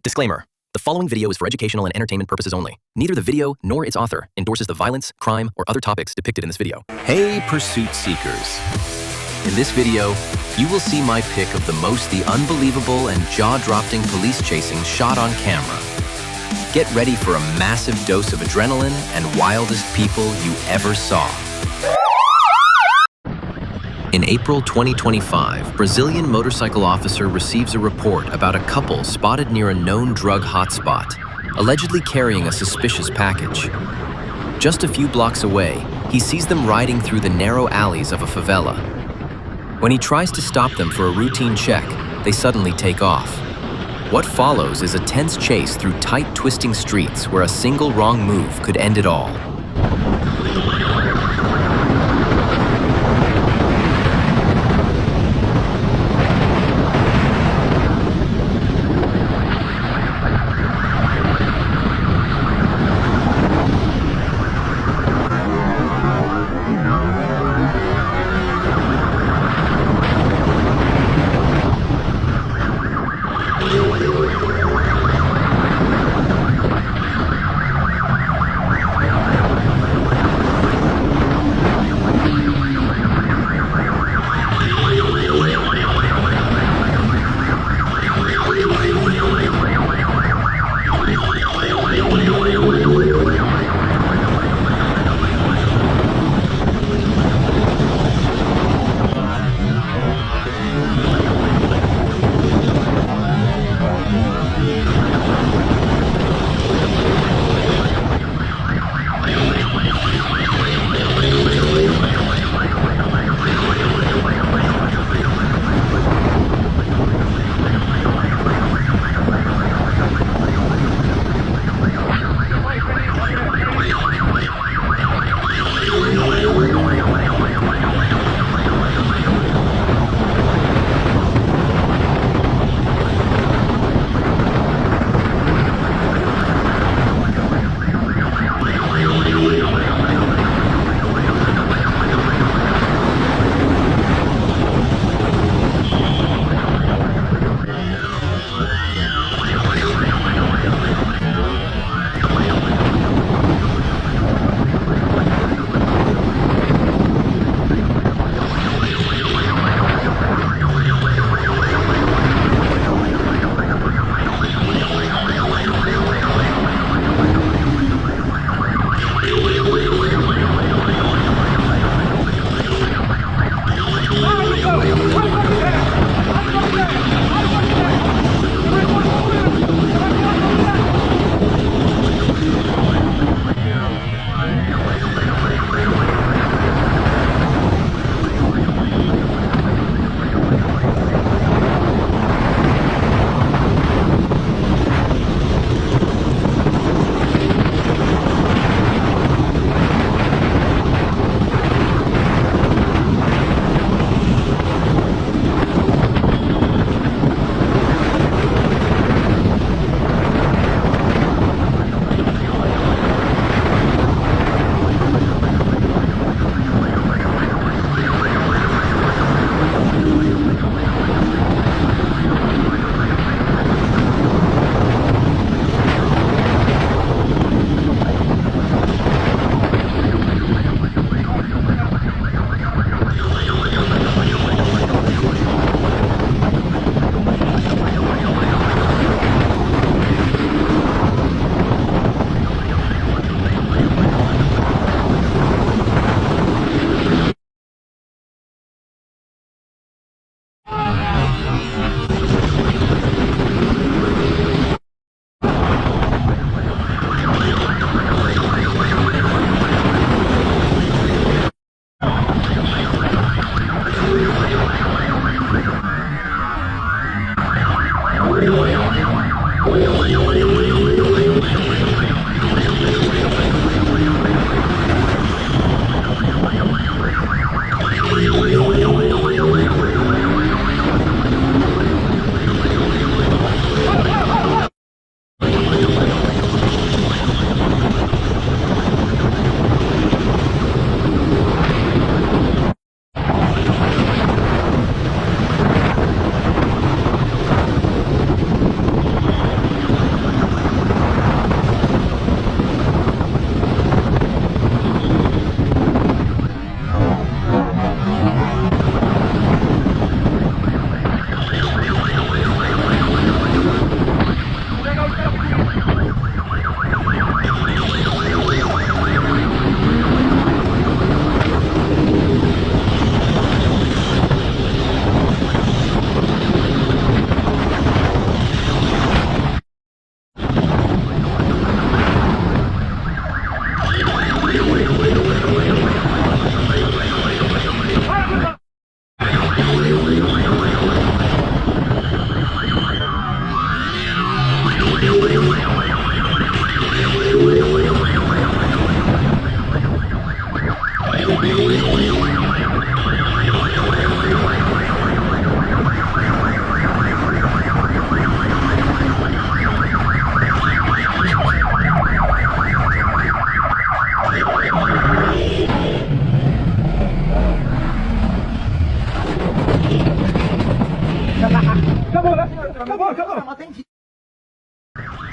Disclaimer. The following video is for educational and entertainment purposes only. Neither the video nor its author endorses the violence, crime, or other topics depicted in this video. Hey, pursuit seekers. In this video, you will see my pick of the unbelievable and jaw-dropping police chasing shot on camera. Get ready for a massive dose of adrenaline and wildest people you ever saw. In April 2025, Brazilian motorcycle officer receives a report about a couple spotted near a known drug hotspot, allegedly carrying a suspicious package. Just a few blocks away, he sees them riding through the narrow alleys of a favela. When he tries to stop them for a routine check, they suddenly take off. What follows is a tense chase through tight, twisting streets where a single wrong move could end it all.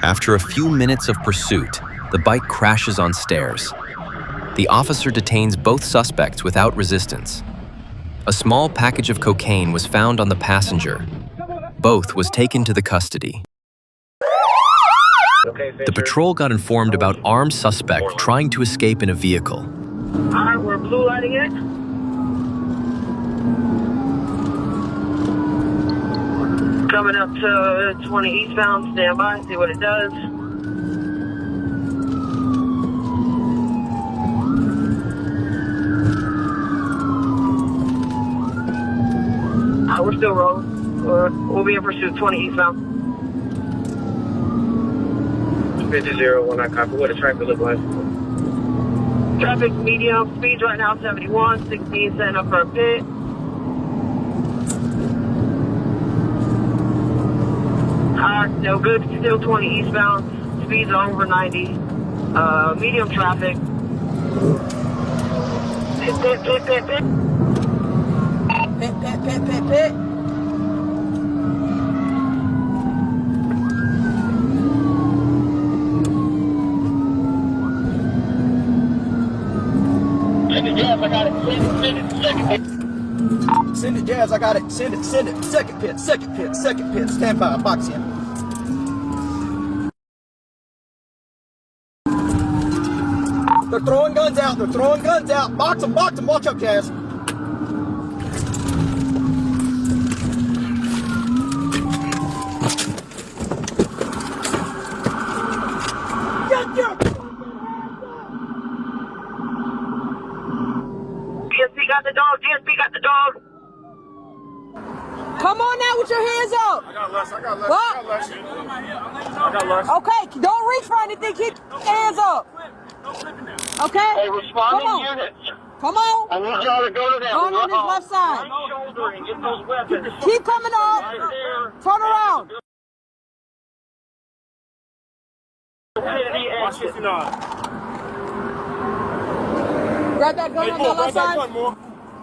After a few minutes of pursuit, the bike crashes on stairs. The officer detains both suspects without resistance. A small package of cocaine was found on the passenger. Both was taken to the custody. The patrol got informed about armed suspect trying to escape in a vehicle. All right, we're blue lighting it. Coming up to 20 eastbound, stand by, see what it does. We're still rolling. We'll be in pursuit, 20 eastbound. 50-1, I copy. What does traffic look like? Traffic medium, speeds right now 71, 16 setting up for a pit. Alright, no good, still 20 eastbound, speeds are over 90. Medium traffic. Pit, pit, pit, pit, pit. Pit, pit, pit, pit, pit. Send it, Jazz, I got it. Send it, send it. Second pit, second pit, second pit. Stand by, box in. They're throwing guns out, they're throwing guns out. Box them, watch up, Jazz. DSP got the dog, DSP got the dog. Come on now with your hands up. I got less. Okay, don't reach for anything. Keep your hands up. Okay? Hey, responding Come on. units. Come on. I need y'all to go to them. Go on this left side. Shouldering, get those weapons. Keep coming up. Right there. Turn around. Watch 59. Grab that gun on the left side.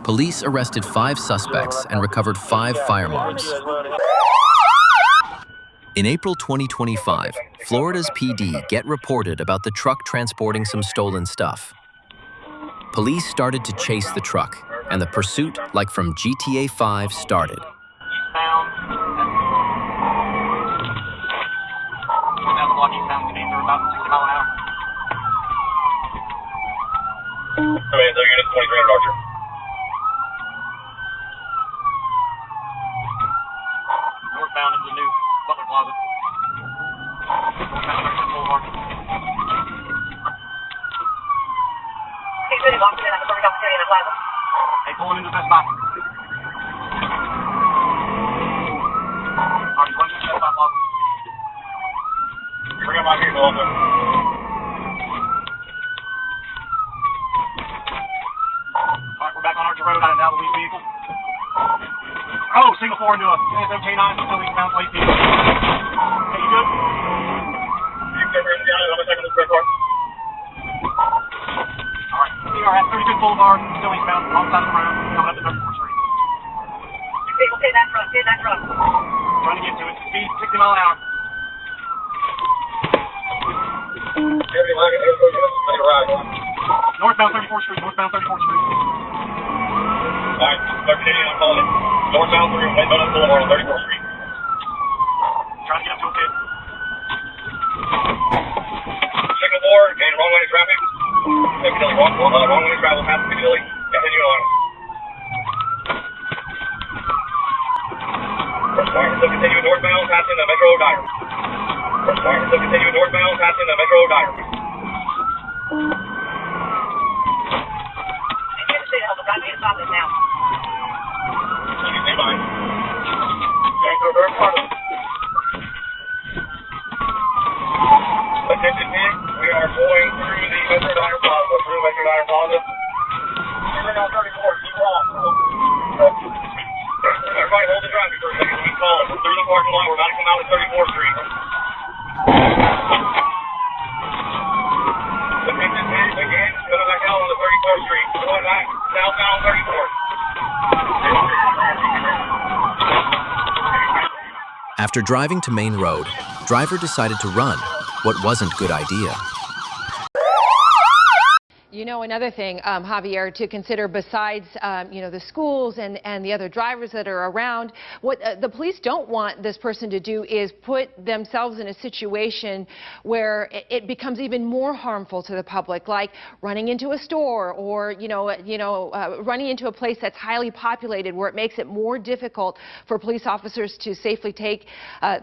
Police arrested 5 suspects and recovered 5 firearms. In April 2025, Florida's PD get reported about the truck transporting some stolen stuff. Police started to chase the truck, and the pursuit, like from GTA 5, started. Northbound into the new Butler Closet. Northbound into Boulevard. Hey, pulling into the best spot. Alright, run to the best spot, Logan. Bring up my vehicle, Logan. Alright, we're back on Archer Road, out of the lead vehicle. Oh, single 4 into a NSM K9, still eastbound, late vehicle. Hey, you good? You can bring it down, I'm going to take a look car. Alright, we are at 35th Boulevard, still eastbound, on the side of the road, coming up to 34th Street. Vehicle, get that truck. Trying to get to it, speed 60 mile an hour. Northbound 34th Street, northbound 34th Street. Alright, start continuing, I'm calling it. Northbound through White Mountain Boulevard on 34th Street. Trying to get up to a pit. Signal 4, gain wrong way to traffic. Piccadilly, wrong way to travel past Piccadilly. Continue on. Alright, still continuing northbound, passing the Metro Diary. Alright, still continuing northbound, passing the Metro Diary. Stop it now. Stay by. Okay, go to our part. Southbound 34. After driving to Main Road, driver decided to run, what wasn't good idea. You know, another thing, Javier, to consider besides, you know, the schools and the other drivers that are around, what the police don't want this person to do is put themselves in a situation where it becomes even more harmful to the public, like running into a store or, running into a place that's highly populated where it makes it more difficult for police officers to safely take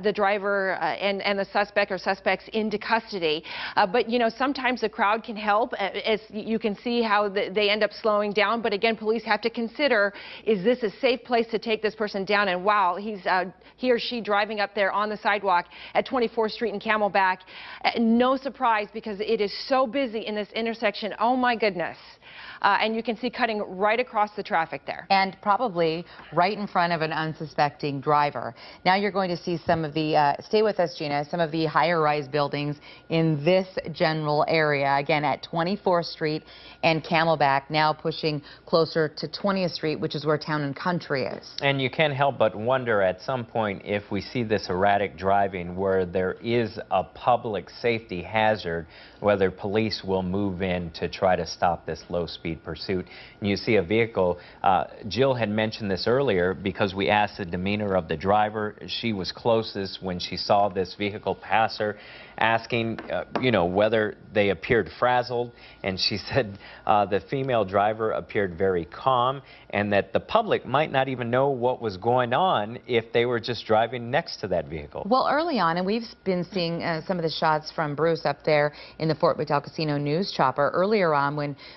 the driver and the suspect or suspects into custody. But, you know, sometimes the crowd can help. As you can see how they end up slowing down. But again, police have to consider, is this a safe place to take this person down? And wow, he or she driving up there on the sidewalk at 24th Street and Camelback. No surprise, because it is so busy in this intersection. Oh my goodness. And you can see cutting right across the traffic there. And probably right in front of an unsuspecting driver. Now you're going to see some of the, stay with us, Gina, some of the higher rise buildings in this general area. Again, at 24th Street and Camelback, now pushing closer to 20th Street, which is where Town and Country is. And you can't help but wonder at some point if we see this erratic driving where there is a public safety hazard, whether police will move in to try to stop this low-speed pursuit. And you see a vehicle, Jill had mentioned this earlier because we asked the demeanor of the driver. She was closest when she saw this vehicle pass her, asking, whether they appeared frazzled. And she said the female driver appeared very calm and that the public might not even know what was going on if they were just driving next to that vehicle. Well, early on, and we've been seeing some of the shots from Bruce up there in the Fort McDowell Casino news chopper earlier on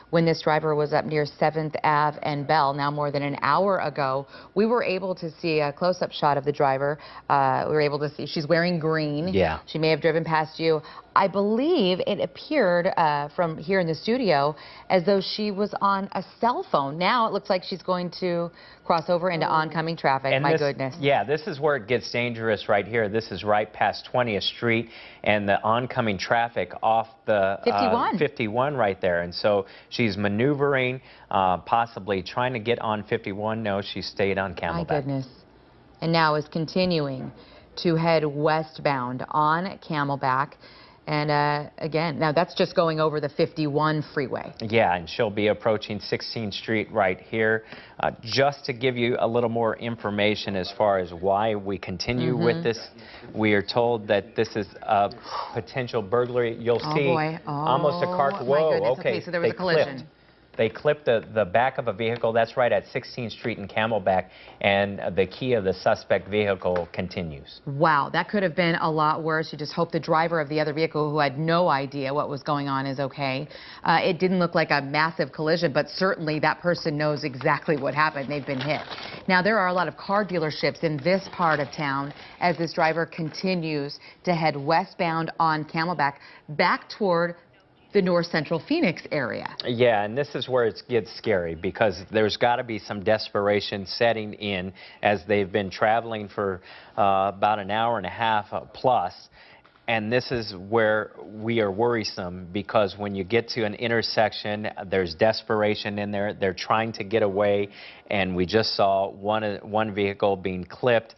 when this driver was up near 7th Ave and Bell, now more than an hour ago. We were able to see a close-up shot of the driver. We were able to see she's wearing green. Yeah. She may have driven past you. I believe it appeared from here in the studio as though she was on a cell phone. Now it looks like she's going to cross over into oncoming traffic. And My goodness. Yeah, this is where it gets dangerous right here. This is right past 20th Street and the oncoming traffic off the 51 right there. And so she's maneuvering, possibly trying to get on 51. No, she stayed on Camelback. My goodness. And now is continuing to head westbound on Camelback. And again, now that's just going over the 51 freeway. Yeah, and she'll be approaching 16th Street right here. Just to give you a little more information as far as why we continue with this, we are told that this is a potential burglary. You'll see almost a car. Whoa, okay, so there was a collision. They clipped the back of a vehicle. That's right at 16th Street and Camelback, and the key of the suspect vehicle continues. Wow, that could have been a lot worse. You just hope the driver of the other vehicle, who had no idea what was going on, is okay. It didn't look like a massive collision, but certainly that person knows exactly what happened. They've been hit. Now, there are a lot of car dealerships in this part of town as this driver continues to head westbound on Camelback back toward the North Central Phoenix area. Yeah, and this is where it gets scary because there's got to be some desperation setting in as they've been traveling for about an hour and a half plus. And this is where we are worrisome because when you get to an intersection, there's desperation in there. They're trying to get away, and we just saw one vehicle being clipped.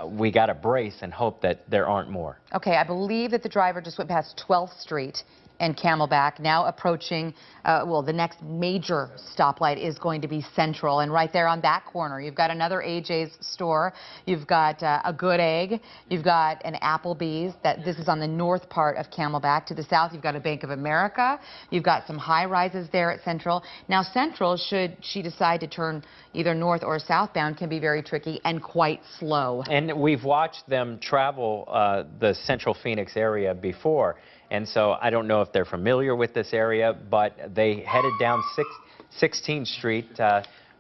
We got to brace and hope that there aren't more. Okay, I believe that the driver just went past 12th Street and Camelback, now approaching, the next major stoplight is going to be Central. And right there on that corner, you've got another AJ's store. You've got a Good Egg. You've got an Applebee's. This is on the north part of Camelback. To the south, you've got a Bank of America. You've got some high rises there at Central. Now, Central, should she decide to turn either north or southbound, can be very tricky and quite slow. And we've watched them travel the Central Phoenix area before. And so I don't know if they're familiar with this area, but they headed down 16th Street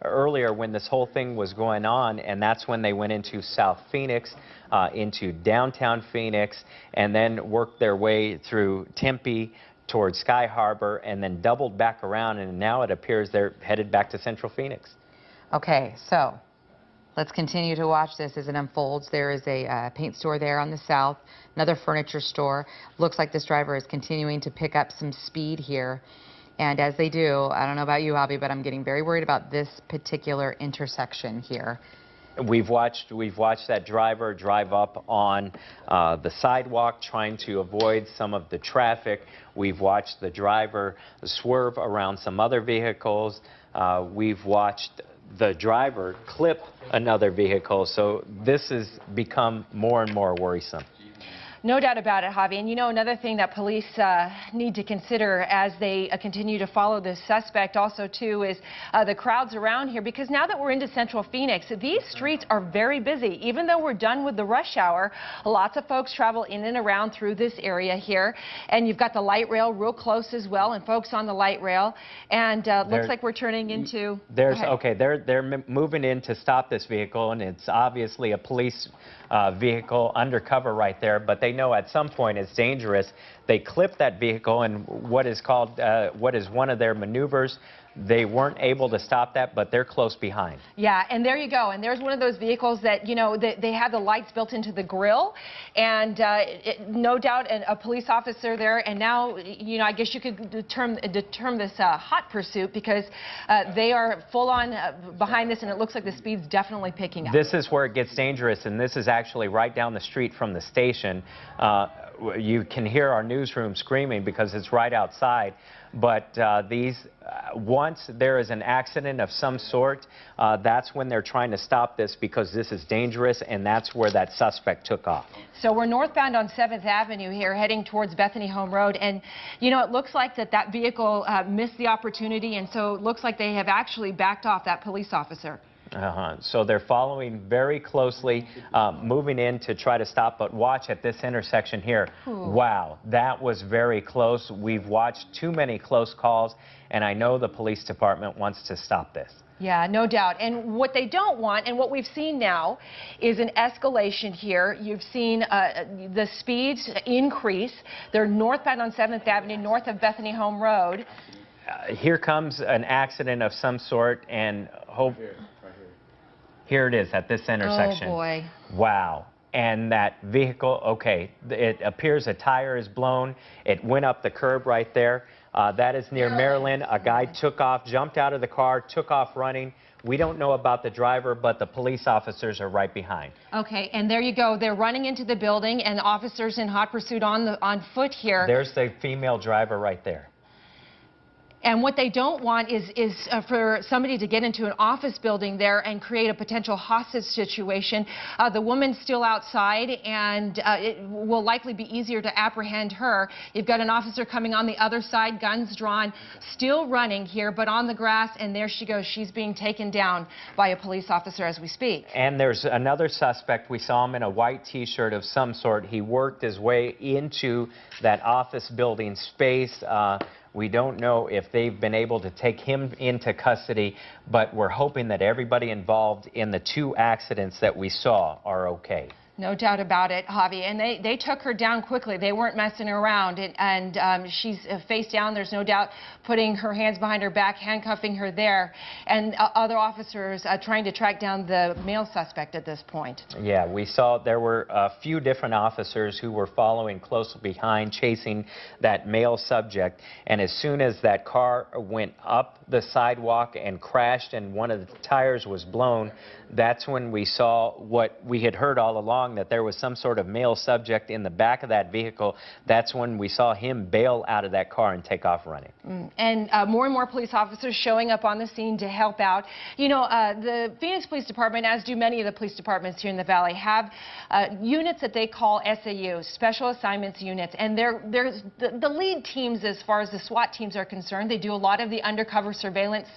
earlier when this whole thing was going on, and that's when they went into South Phoenix, into downtown Phoenix, and then worked their way through Tempe towards Sky Harbor, and then doubled back around, and now it appears they're headed back to Central Phoenix. Okay, so let's continue to watch this as it unfolds. There is a paint store there on the south, another furniture store. Looks like this driver is continuing to pick up some speed here. And as they do, I don't know about you, Javi, but I'm getting very worried about this particular intersection here. We've watched that driver drive up on the sidewalk trying to avoid some of the traffic. We've watched the driver swerve around some other vehicles. We've watched the driver clip another vehicle. So this has become more and more worrisome. No doubt about it, Javi. And you know, another thing that police need to consider as they continue to follow this suspect also, too, is the crowds around here. Because now that we're into Central Phoenix, these streets are very busy. Even though we're done with the rush hour, lots of folks travel in and around through this area here. And you've got the light rail real close as well, and folks on the light rail. And looks like we're turning into... They're moving in to stop this vehicle, and it's obviously a police vehicle undercover right there, but they know at some point it's dangerous. They clip that vehicle, and what is one of their maneuvers. They weren't able to stop that, but they're close behind. Yeah, and there you go. And there's one of those vehicles that, you know, they have the lights built into the grill, and no doubt a police officer there. And now, you know, I guess you could term this hot pursuit, because they are full on behind this, and it looks like the speed's definitely picking up. This is where it gets dangerous, and this is actually right down the street from the station. You can hear our newsroom screaming because it's right outside. But once there is an accident of some sort, that's when they're trying to stop this, because this is dangerous, and that's where that suspect took off. So we're northbound on 7th Avenue here, heading towards Bethany Home Road. And, you know, it looks like that vehicle missed the opportunity, and so it looks like they have actually backed off that police officer. So they're following very closely, moving in to try to stop. But watch at this intersection here. Ooh. Wow, that was very close. We've watched too many close calls, and I know the police department wants to stop this. Yeah, no doubt. And what they don't want, and what we've seen now, is an escalation here. You've seen the speeds increase. They're northbound on 7th Avenue, north of Bethany Home Road. Here comes an accident of some sort, and here it is at this intersection. Oh, boy. Wow. And that vehicle, okay, it appears a tire is blown. It went up the curb right there. That is near Maryland. A guy took off, jumped out of the car, took off running. We don't know about the driver, but the police officers are right behind. Okay, and there you go. They're running into the building, and officers in hot pursuit on foot here. There's the female driver right there. And what they don't want is for somebody to get into an office building there and create a potential hostage situation. The woman's still outside, and it will likely be easier to apprehend her. You've got an officer coming on the other side, guns drawn, still running here, but on the grass, and there she goes. She's being taken down by a police officer as we speak. And there's another suspect. We saw him in a white T-shirt of some sort. He worked his way into that office building space. We don't know if they've been able to take him into custody, but we're hoping that everybody involved in the two accidents that we saw are okay. No doubt about it, Javi. And they took her down quickly. They weren't messing around. And she's face down. There's no doubt putting her hands behind her back, handcuffing her there. And other officers trying to track down the male suspect at this point. Yeah, we saw there were a few different officers who were following closely behind, chasing that male subject. And as soon as that car went up the sidewalk and crashed and one of the tires was blown, that's when we saw what we had heard all along, that there was some sort of male subject in the back of that vehicle. That's when we saw him bail out of that car and take off running. And more and more police officers showing up on the scene to help out. You know, the Phoenix Police Department, as do many of the police departments here in the Valley, have units that they call SAU, Special Assignments Units. And they're the lead teams as far as the SWAT teams are concerned. They do a lot of the undercover surveillance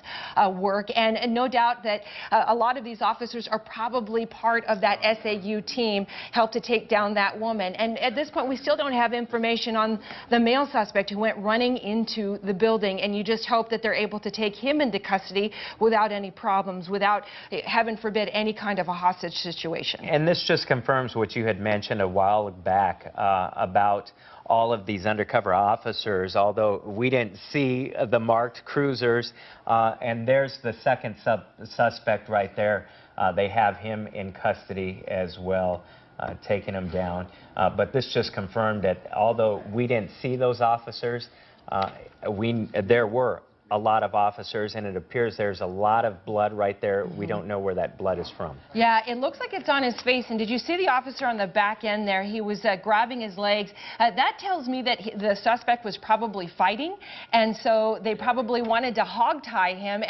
work. And no doubt that a lot of these officers are probably part of that SAU team, help to take down that woman. And at this point, we still don't have information on the male suspect who went running into the building, and you just hope that they're able to take him into custody without any problems, without, heaven forbid, any kind of a hostage situation. And this just confirms what you had mentioned a while back about all of these undercover officers, although we didn't see the marked cruisers. And there's the second suspect right there. They have him in custody as well, taking him down. But this just confirmed that although we didn't see those officers, There were a lot of officers, and it appears there's a lot of blood right there. We don't know where that blood is from. Yeah, it looks like it's on his face. And did you see the officer on the back end there? He was grabbing his legs. That tells me that the suspect was probably fighting, and so they probably wanted to hog-tie him,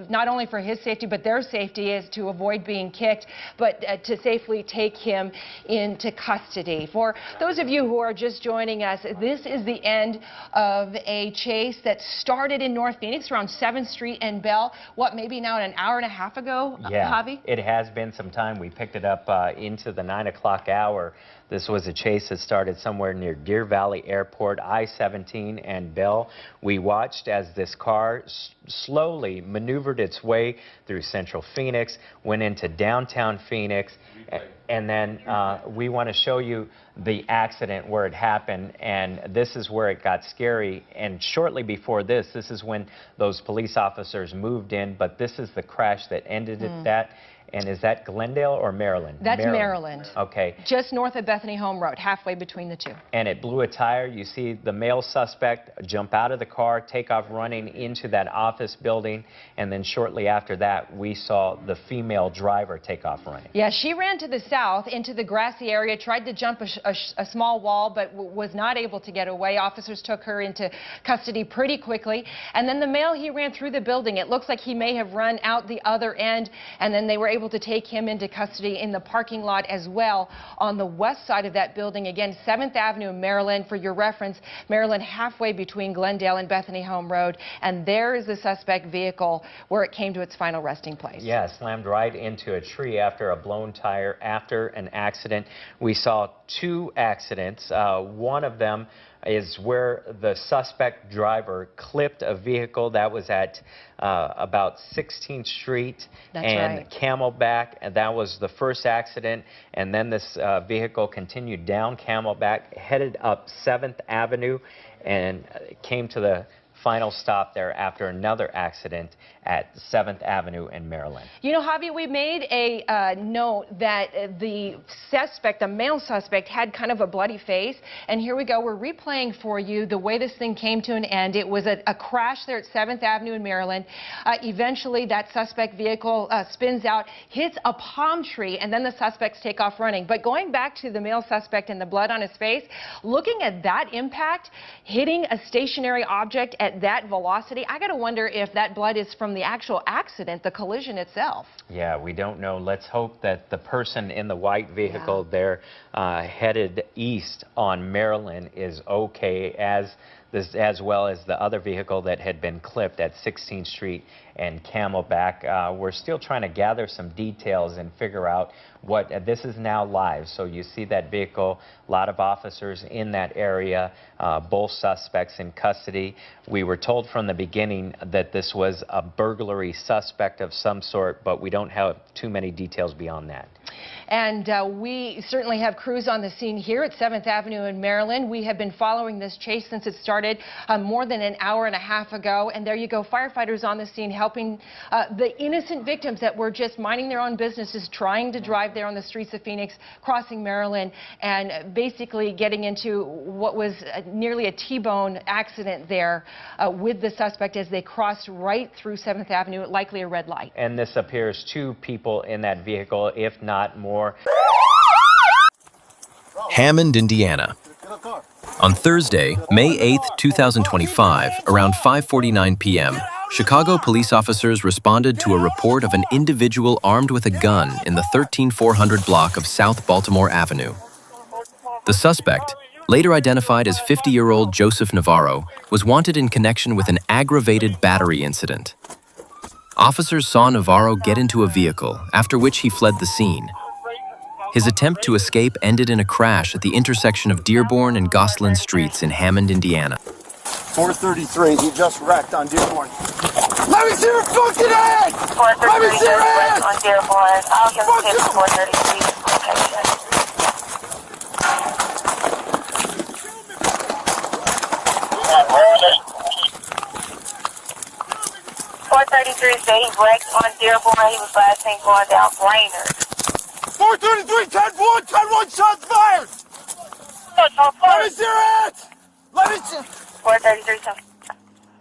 not only for his safety, but their safety, is to avoid being kicked, but to safely take him into custody. For those of you who are just joining us, this is the end of a chase that started in North Phoenix around 7th Street and Bell. What, maybe now an hour and a half ago, yeah, Javi? It has been some time. We picked it up into the 9 o'clock hour. This was a chase that started somewhere near Deer Valley Airport, I-17 and Bell. We watched as this car slowly maneuvered its way through Central Phoenix, went into downtown Phoenix, and then we want to show you the accident where it happened, and this is where it got scary. And shortly before this is when those police officers moved in, but this is the crash that ended at that. And is that Glendale or Maryland? That's Maryland. Okay. Just north of Bethany Home Road, halfway between the two. And it blew a tire. You see the male suspect jump out of the car, take off running into that office building, and then shortly after that, we saw the female driver take off running. Yeah, she ran to the south into the grassy area, tried to jump a small wall, but was not able to get away. Officers took her into custody pretty quickly. And then the male, he ran through the building. It looks like he may have run out the other end, and then they were able to take him into custody in the parking lot as well on the west side of that building. Again, 7th Avenue in Maryland. For your reference, Maryland halfway between Glendale and Bethany Home Road. And there is the suspect vehicle where it came to its final resting place. Yeah, slammed right into a tree after a blown tire after an accident. We saw 2 accidents. One of them is where the suspect driver clipped a vehicle that was at about 16th Street and Camelback, and that was the first accident. And then this vehicle continued down Camelback, headed up 7th Avenue, and came to the final stop there after another accident at 7th Avenue in Maryland. You know, Javi, we made a note that the suspect, the male suspect, had kind of a bloody face. And here we go. We're replaying for you the way this thing came to an end. It was a crash there at 7th Avenue in Maryland. Eventually, that suspect vehicle spins out, hits a palm tree, and then the suspects take off running. But going back to the male suspect and the blood on his face, looking at that impact, hitting a stationary object at that velocity, I got to wonder if that blood is from the actual accident, the collision itself. Yeah, we don't know. Let's hope that the person in the white vehicle there headed east on Maryland is okay, as well as the other vehicle that had been clipped at 16th Street and Camelback. We're still trying to gather some details and figure out what this is now live. So you see that vehicle, a lot of officers in that area, both suspects in custody. We were told from the beginning that this was a burglary suspect of some sort, but we don't have too many details beyond that. And we certainly have crews on the scene here at 7th Avenue in Maryland. We have been following this chase since it started more than an hour and a half ago. And there you go, firefighters on the scene helping the innocent victims that were just minding their own businesses, trying to drive there on the streets of Phoenix, crossing Maryland, and basically getting into what was nearly a T-bone accident there with the suspect as they crossed right through 7th Avenue, likely a red light. And this appears 2 people in that vehicle, if not more. Hammond, Indiana. On Thursday, May 8th, 2025, around 5:49 p.m., Chicago police officers responded to a report of an individual armed with a gun in the 13400 block of South Baltimore Avenue. The suspect, later identified as 50-year-old Joseph Navarro, was wanted in connection with an aggravated battery incident. Officers saw Navarro get into a vehicle, after which he fled the scene. His attempt to escape ended in a crash at the intersection of Dearborn and Gosselin Streets in Hammond, Indiana. 433, he just wrecked on Dearborn. Let me see your fucking head! Let me see your head! On Dearborn. I'll give him 433 location. 433 say he wrecked on Dearborn. He was last seen going down Brainerd. 433, 10-1, shots fired! Let me see your head! Let me see. 433,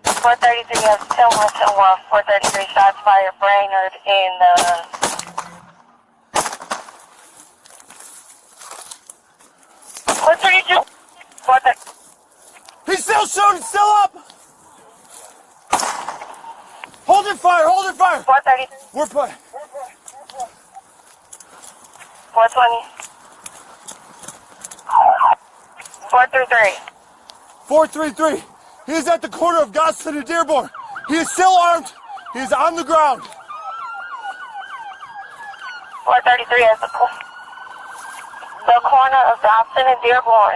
433 has 10-1, 433 shots fired, Brainerd in the... He's still shooting, still up! Hold it fire, hold it fire! 430. We're put. 420. 433. 433. He is at the corner of Gosselin and Dearborn. He is still armed. He is on the ground. 433 is the corner of Dobson and Dearborn.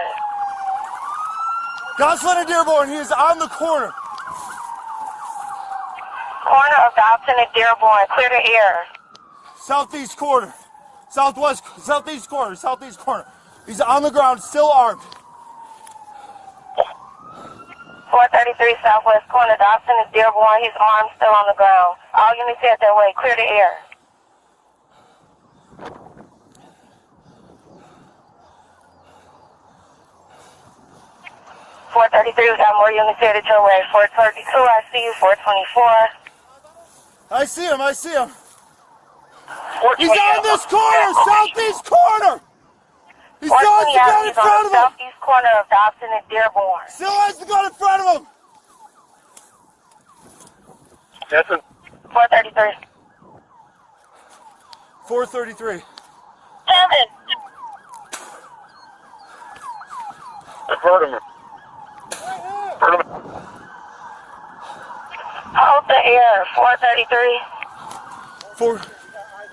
Gosselin and Dearborn, he is on the corner. Corner of Dobson and Dearborn, clear the air. Southeast corner. Southwest, southeast corner, southeast corner. He's on the ground, still armed. 433 southwest corner, Dobson and Dearborn, his arms still on the ground. All units head that way, clear the air. .433, we got more units headed your way. 432, I see you. 424. I see him, I see him. He's on this corner, southeast corner. He still has the gun in front of him. Southeast corner of Dobson and Dearborn. Still has the gun in front of him. That's a 433. 433. Kevin. Heard him. Hold the air. 433.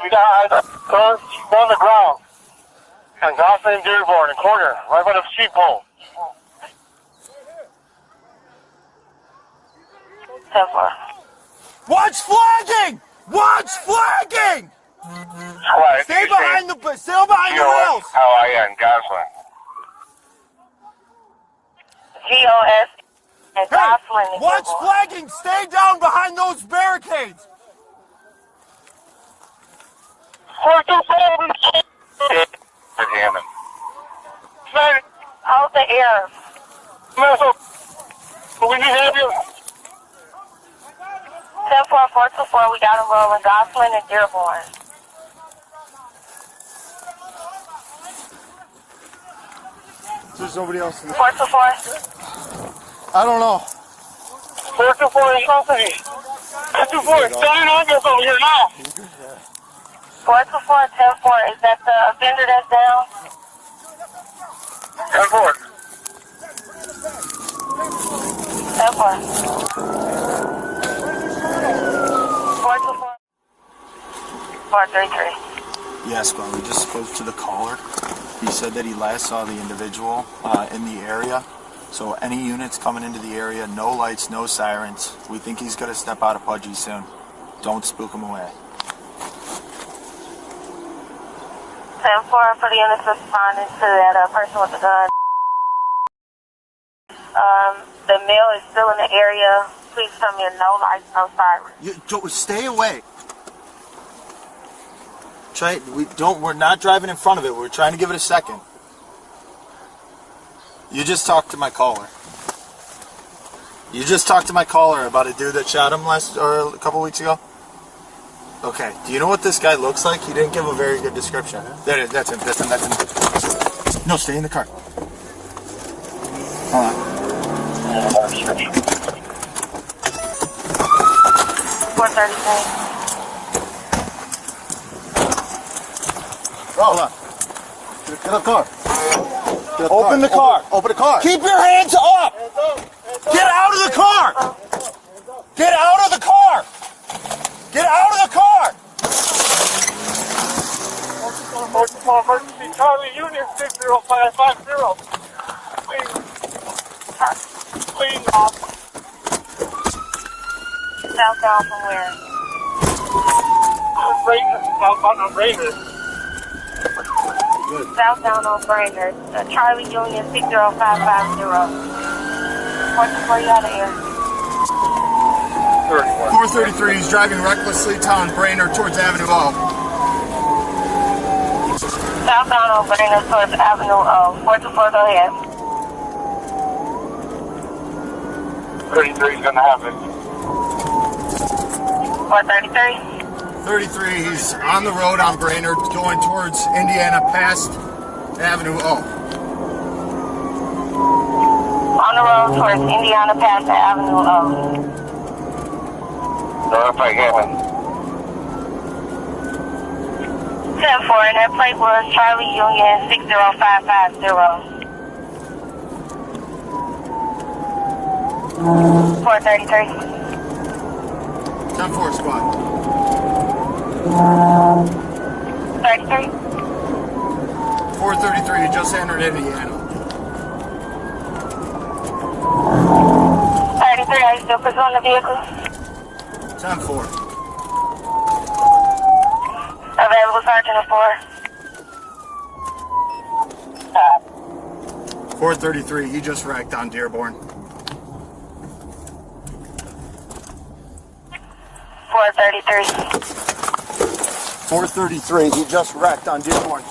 We got guns on the ground. And Dawson and Dearborn in corner, right by the sheep pole. 10-4. Watch flagging! Watch flagging! Right. Stay behind the rails. How-I-N, Goslin. GOS and Goslin. Hey, watch flagging! Stay down behind those barricades! Hold the air. We need ambulance. 10-4, 424, we got him rolling. Goslin and Dearborn. There's nobody else in there. 424. I don't know. 424 is company. 424 is standing on this over here now. 424, 10-4, is that the offender that's down? 10-4. 10-4. 424. 433. Yes, but we just spoke to the caller. He said that he last saw the individual in the area. So any units coming into the area, no lights, no sirens. We think he's going to step out of Pudgy soon. Don't spook him away. 10-4 for the units responding to that person with the gun. The male is still in the area. Please come in, no lights, no sirens. Stay away. We're not driving in front of it. We're trying to give it a second. You just talked to my caller. You just talked to my caller about a dude that shot him a couple weeks ago. Okay. Do you know what this guy looks like? He didn't give a very good description. There it is. That's him. That's him. That's him. No, stay in the car. Hold on. 433. Hold on. Get the car. Open the car. Open the car. Keep your hands up. Get out of the car. Get out of the car. Get out of the car. Emergency Charlie Union 60550. Please, Southbound from where? Brainerd. Southbound on Brainerd. Charlie Union 60550. 424, you out of air. 433, he's driving recklessly down Brainerd towards Avenue O. Southbound on Brainerd towards Avenue O. 424, go ahead. 433 is going to happen. 433. 33, he's on the road on Brainerd, going towards Indiana past Avenue O. On the road towards Indiana past Avenue O. Notify Hammond. 10-4, and that plate was Charlie Union 60550. 433. 10-4 squad. 33. 433, he just entered Indiana. 33, are you still pursuing the vehicle? 10-4. Available Sergeant of 4. 433, he just wrecked on Dearborn. 433. 433, he just wrecked on Dearborn.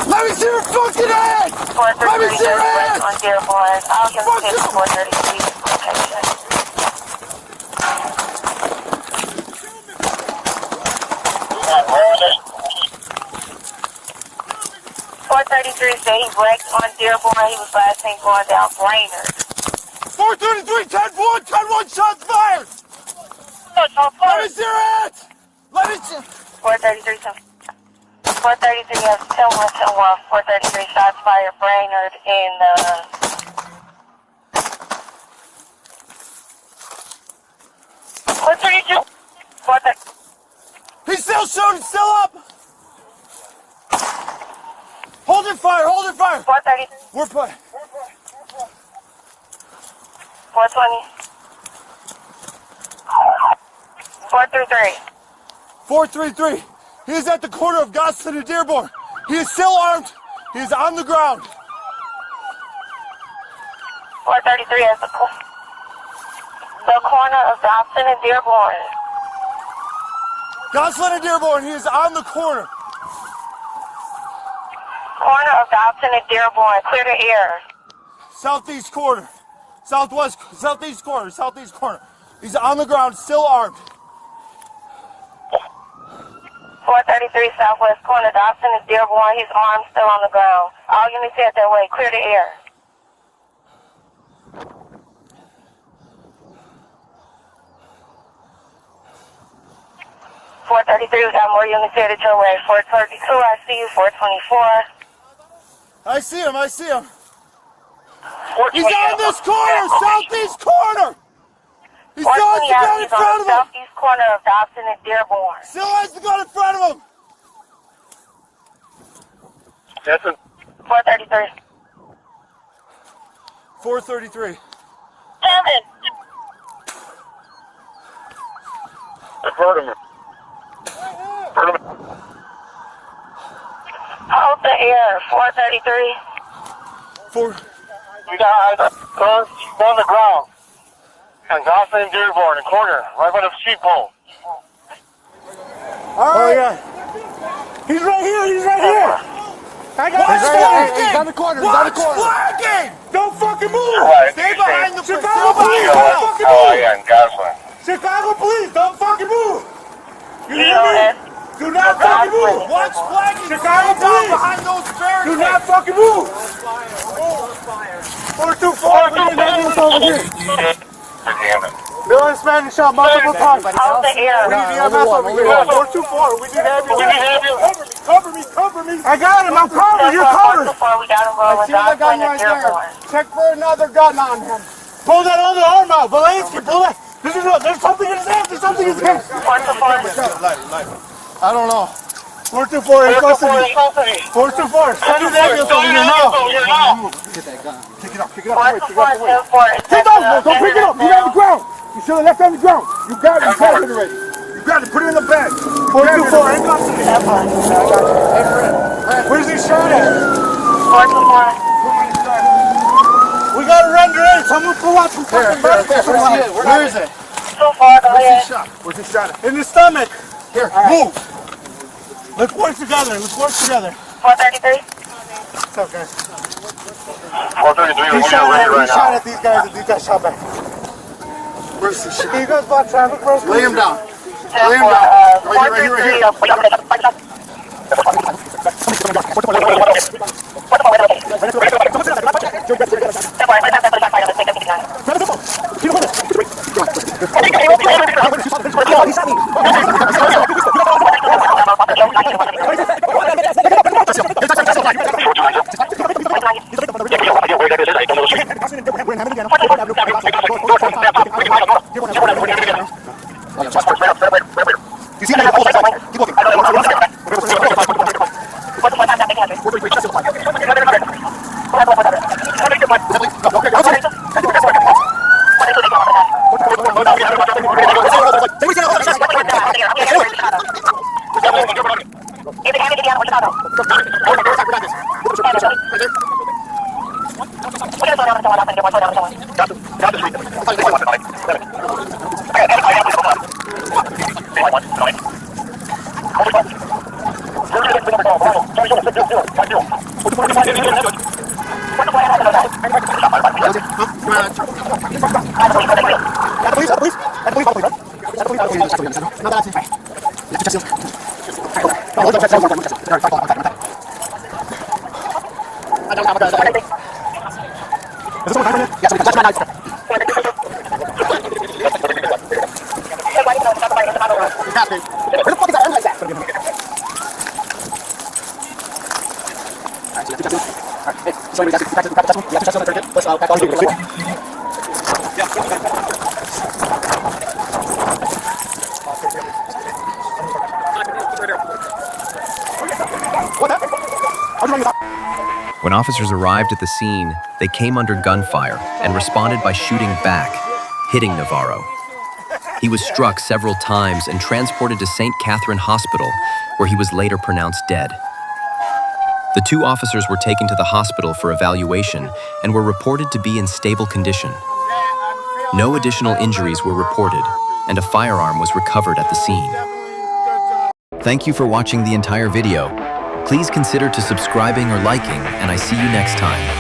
Let me see your fucking head! 433 Let me see your head! on Dearborn. I'll give it to 433 location. Where is it? 433 said he wrecked on Dearborn. He was last seen going down Brainerd. 433, 10-1, 10-1 shots fired! Let me see your head! Let me see... 433 has 10-1, 10-1. 433 shots fired Brainerd in What's 32? 430. He's still shooting, still up! Hold it fire, hold it fire! 430. We're put. 420. 433. 433. He is at the corner of Gosford and Dearborn. He is still armed. He is on the ground. 433 is the corner of Dobson and Dearborn. Gosford and Dearborn, he is on the corner. Corner of Dobson and Dearborn. Clear the air. Southeast corner. Southeast corner. He's on the ground, still armed. 433 Southwest corner, Dobson is Dearborn. His arm still on the ground. All units head that way. Clear the air. .433, we got more units headed your way. 432, I see you. 424. I see him. He's on this corner, southeast corner. He still has the gun in front of him. Southeast corner of Dobson and Dearborn. Still has the gun in front of him. That's a 433. 433. Damn it! Vertimer. Hold the air. 433. We got eyes on the ground. And Dawson and Dearborn in corner, right by the street pole. All right. Oh, yeah. He's right here. I got Watch him. he's on the corner. Watch flagging. Don't fucking move. Right, Stay behind the Chicago police. police. Don't fucking move. and Goslin. Chicago police, don't fucking move. You hear EOS. me? Do not fucking move. Watch flagging. Chicago Stay down police. behind those barricades. Do not fucking move. 424, we need an ambulance over here. Bill and Spanish shot multiple times. Hold the air. We need EMS over here. 424, we need ambulance. Cover me. I got him, I'm covered, you're covered. 424, we got him rolling. I see the gun Dobson and right there. Dearborn. Check for another gun on him. Pull that other arm out, Valansky, pull that. There's something in his hand, there's something in his hand. 424. I don't know. 424 in custody. 424, send his ambulance over here now. Get that gun. Pick it up, pick it up. 424. Pick it up, don't pick it up, put it on the ground. You should have left it on the ground. You got it, you got it already. You got it, put it in the bag. 424 in custody. Where's he shot at? 424. We gotta render in. Someone pull out some fucking medical. Where is it? Too far, go ahead. Where's he shot at? In the stomach. Here, Move. Let's work together. 433. What's up, guys? 433, He shot at these guys and these guys shot back. Where's the shot? Can you guys block traffic for us? Lay him down. Lay him down. Right here. You see that? Keep looking. When officers arrived at the scene, they came under gunfire and responded by shooting back, hitting Navarro. He was struck several times and transported to St. Catherine Hospital, where he was later pronounced dead. The two officers were taken to the hospital for evaluation and were reported to be in stable condition. No additional injuries were reported, and a firearm was recovered at the scene. Thank you for watching the entire video. Please consider to subscribing or liking, and I see you next time.